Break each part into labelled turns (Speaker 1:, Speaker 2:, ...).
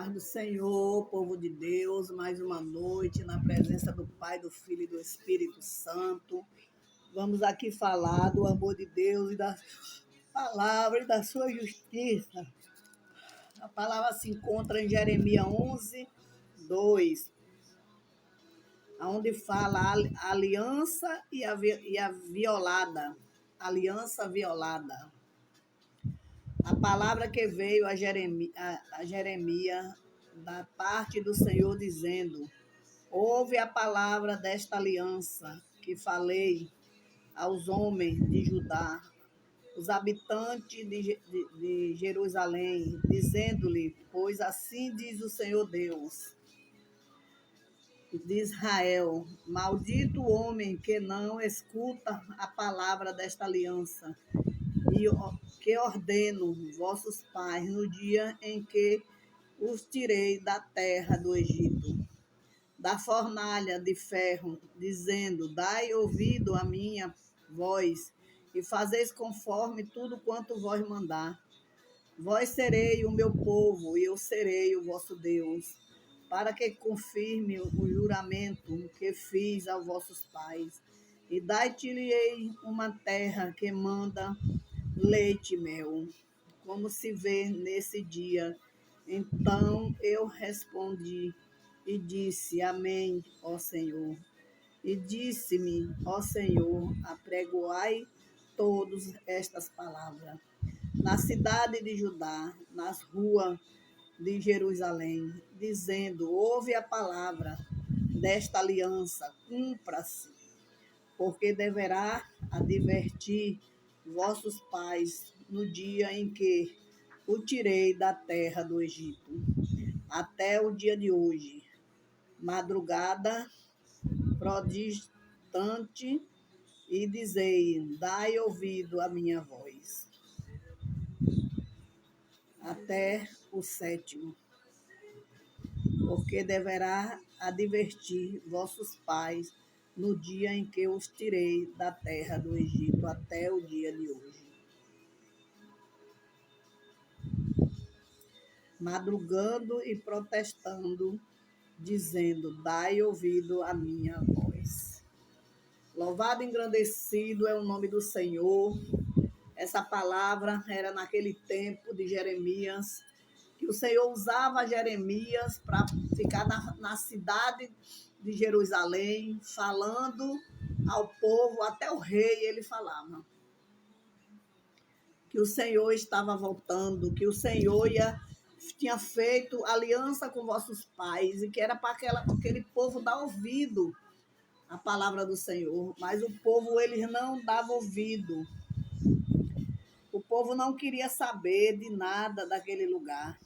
Speaker 1: Paz do Senhor, povo de Deus, mais uma noite na presença do Pai, do Filho e do Espírito Santo. Vamos aqui falar do amor de Deus e da palavra e da sua justiça. A palavra se encontra em Jeremias 11, 2, onde fala a aliança e a violada. Aliança violada. A palavra que veio a Jeremias da parte do Senhor dizendo: ouve a palavra desta aliança que falei aos homens de Judá, os habitantes de Jerusalém, dizendo-lhe: pois assim diz o Senhor Deus de Israel, maldito o homem que não escuta a palavra desta aliança, e que ordeno vossos pais no dia em que os tirei da terra do Egito, da fornalha de ferro, dizendo: dai ouvido à minha voz, e fazeis conforme tudo quanto vós mandar. Vós serei o meu povo, e eu serei o vosso Deus, para que confirme o juramento que fiz aos vossos pais. E dai-te-lhe uma terra que manda leite e mel, como se vê nesse dia. Então eu respondi e disse: Amém, ó Senhor. E disse-me: ó Senhor, apregoai todas estas palavras na cidade de Judá, nas ruas de Jerusalém, dizendo: ouve a palavra desta aliança, cumpra-se, porque deverá advertir vossos pais no dia em que o tirei da terra do Egito, até o dia de hoje, madrugada prodigante, e dizei: dai ouvido à minha voz. Até o 7º, porque deverá advertir vossos pais no dia em que os tirei da terra do Egito, até o dia de hoje. Madrugando e protestando, dizendo: dai ouvido à minha voz. Louvado e engrandecido é o nome do Senhor. Essa palavra era naquele tempo de Jeremias, que o Senhor usava Jeremias para ficar na cidade de Jerusalém, falando ao povo, até o rei ele falava. Que o Senhor estava voltando, que o Senhor tinha feito aliança com vossos pais, e que era para aquele povo dar ouvido à palavra do Senhor. Mas o povo, eles não dava ouvido. O povo não queria saber de nada daquele lugar.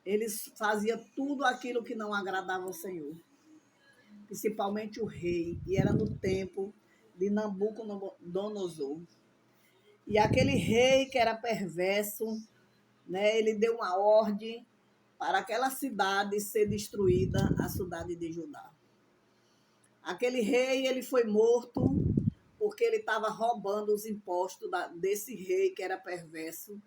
Speaker 1: Eles faziam tudo aquilo que não agradava ao Senhor, principalmente o rei, e era no tempo de Nabucodonosor. E aquele rei que era perverso, né, ele deu uma ordem para aquela cidade ser destruída, a cidade de Judá. Aquele rei, ele foi morto porque ele estava roubando os impostos desse rei que era perverso.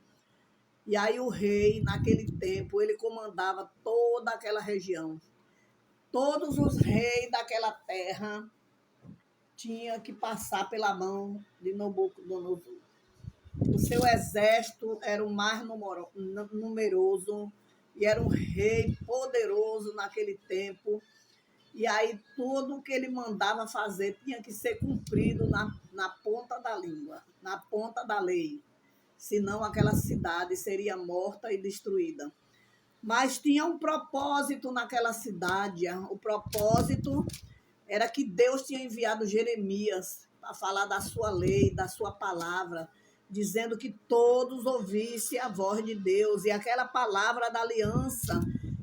Speaker 1: E aí o rei, naquele tempo, ele comandava toda aquela região. Todos os reis daquela terra tinham que passar pela mão de Nabucodonosor. O seu exército era o mais numeroso e era um rei poderoso naquele tempo. E aí tudo o que ele mandava fazer tinha que ser cumprido na ponta da língua, na ponta da lei. Senão aquela cidade seria morta e destruída. Mas tinha um propósito naquela cidade. O propósito era que Deus tinha enviado Jeremias para falar da sua lei, da sua palavra, dizendo que todos ouvissem a voz de Deus. E aquela palavra da aliança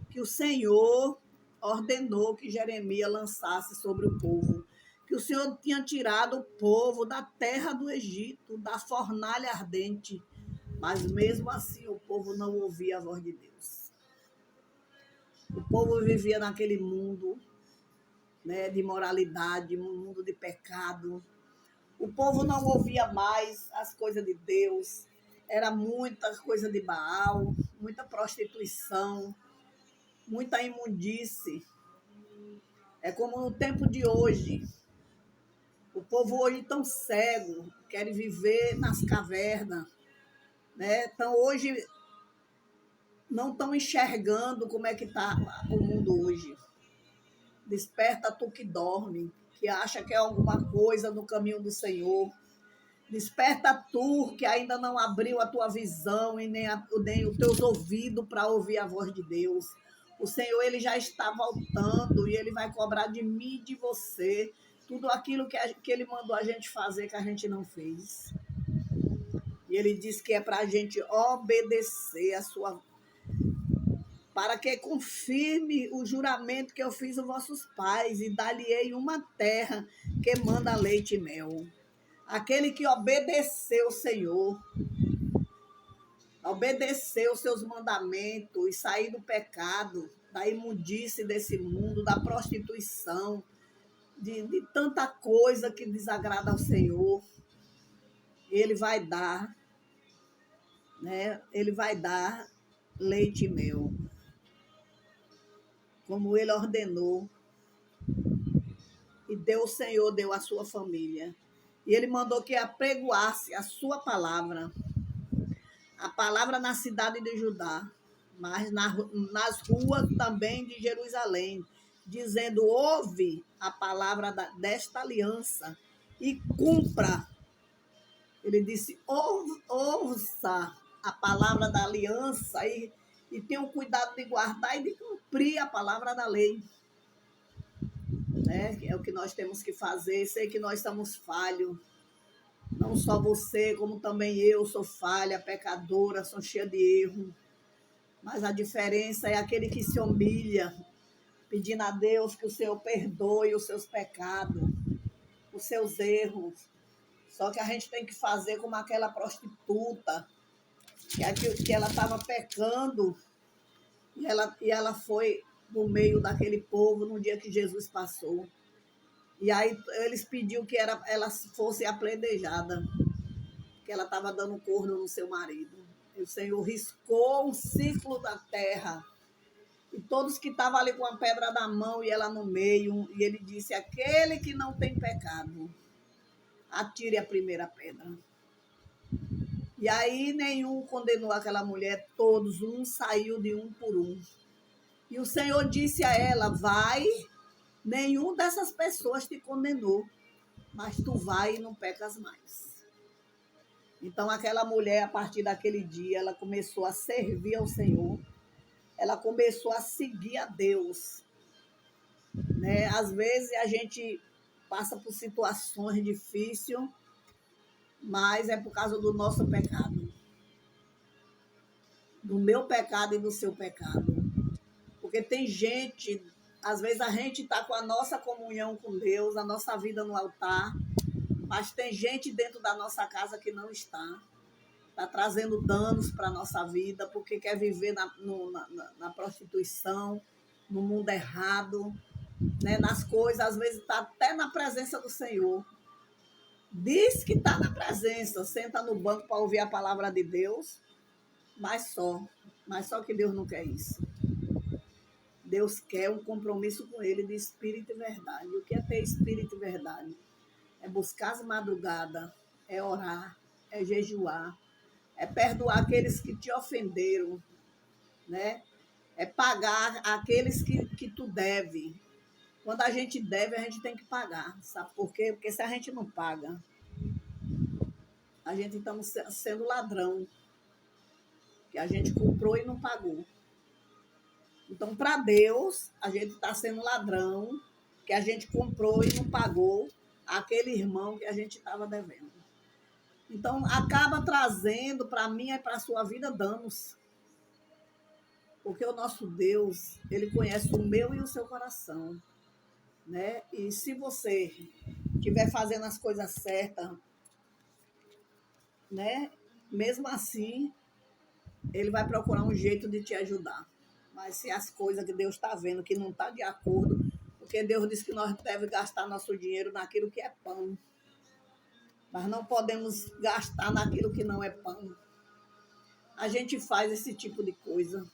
Speaker 1: que o Senhor ordenou que Jeremias lançasse sobre o povo. Que o Senhor tinha tirado o povo da terra do Egito, da fornalha ardente. Mas mesmo assim o povo não ouvia a voz de Deus. O povo vivia naquele mundo, né, de imoralidade, um mundo de pecado. O povo não ouvia mais as coisas de Deus. Era muita coisa de Baal, muita prostituição, muita imundície. É como no tempo de hoje. O povo hoje tão cego, quer viver nas cavernas, né? Então hoje não estão enxergando como é que está o mundo hoje. Desperta tu que dorme, que acha que é alguma coisa no caminho do Senhor. Desperta tu que ainda não abriu a tua visão e nem os teus ouvidos para ouvir a voz de Deus. O Senhor, ele já está voltando e ele vai cobrar de mim e de você tudo aquilo que ele mandou a gente fazer que a gente não fez. E ele disse que é para a gente obedecer a sua, para que confirme o juramento que eu fiz aos vossos pais e dar-lhe-ei uma terra que manda leite e mel. Aquele que obedeceu o Senhor, obedeceu os seus mandamentos e sair do pecado, da imundície desse mundo, da prostituição, de tanta coisa que desagrada ao Senhor, ele vai dar, né? Ele vai dar leite e mel, como ele ordenou. E o Senhor deu à sua família. E ele mandou que apregoasse a sua palavra, a palavra na cidade de Judá, mas nas ruas também de Jerusalém, dizendo: ouve a palavra desta aliança e cumpra. Ele disse: ouça a palavra da aliança e tenha o cuidado de guardar e de cumprir a palavra da lei. Né? É o que nós temos que fazer. Sei que nós estamos falhos. Não só você, como também eu sou falha, pecadora, sou cheia de erro. Mas a diferença é aquele que se humilha, pedindo a Deus que o Senhor perdoe os seus pecados, os seus erros. Só que a gente tem que fazer como aquela prostituta, que ela estava pecando e ela foi no meio daquele povo no dia que Jesus passou. E aí eles pediram que ela fosse apedrejada, que ela estava dando corno no seu marido. E o Senhor riscou um círculo da terra. E todos que estavam ali com a pedra na mão e ela no meio. E ele disse: aquele que não tem pecado, atire a primeira pedra. E aí nenhum condenou aquela mulher, todos, um saiu de um por um. E o Senhor disse a ela: vai, nenhum dessas pessoas te condenou, mas tu vai e não pecas mais. Então aquela mulher, a partir daquele dia, ela começou a servir ao Senhor, ela começou a seguir a Deus. Né? Às vezes a gente passa por situações difíceis, mas é por causa do nosso pecado. Do meu pecado e do seu pecado. Porque tem gente, às vezes a gente está com a nossa comunhão com Deus, a nossa vida no altar, mas tem gente dentro da nossa casa que não está. Está trazendo danos para a nossa vida, porque quer viver na prostituição, no mundo errado, né? Nas coisas, às vezes está até na presença do Senhor. Diz que está na presença, senta no banco para ouvir a palavra de Deus, mas só que Deus não quer isso. Deus quer um compromisso com Ele de espírito e verdade. O que é ter espírito e verdade? É buscar as madrugadas, é orar, é jejuar, é perdoar aqueles que te ofenderam, né? É pagar aqueles que tu deve. Quando a gente deve, a gente tem que pagar. Sabe por quê? Porque se a gente não paga, a gente está sendo ladrão, que a gente comprou e não pagou. Então, para Deus, a gente está sendo ladrão, que a gente comprou e não pagou aquele irmão que a gente estava devendo. Então, acaba trazendo para mim e para a sua vida danos. Porque o nosso Deus, ele conhece o meu e o seu coração. Né? E se você estiver fazendo as coisas certas, né? Mesmo assim, ele vai procurar um jeito de te ajudar. Mas se as coisas que Deus está vendo que não está de acordo, porque Deus diz que nós devemos gastar nosso dinheiro naquilo que é pão. Mas não podemos gastar naquilo que não é pão. a gente faz esse tipo de coisa.